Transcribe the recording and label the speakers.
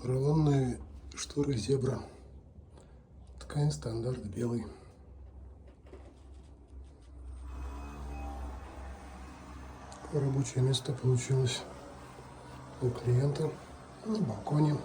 Speaker 1: Поролонные шторы Зебра. Ткань стандарт белый. Рабочее место получилось у клиента на балконе.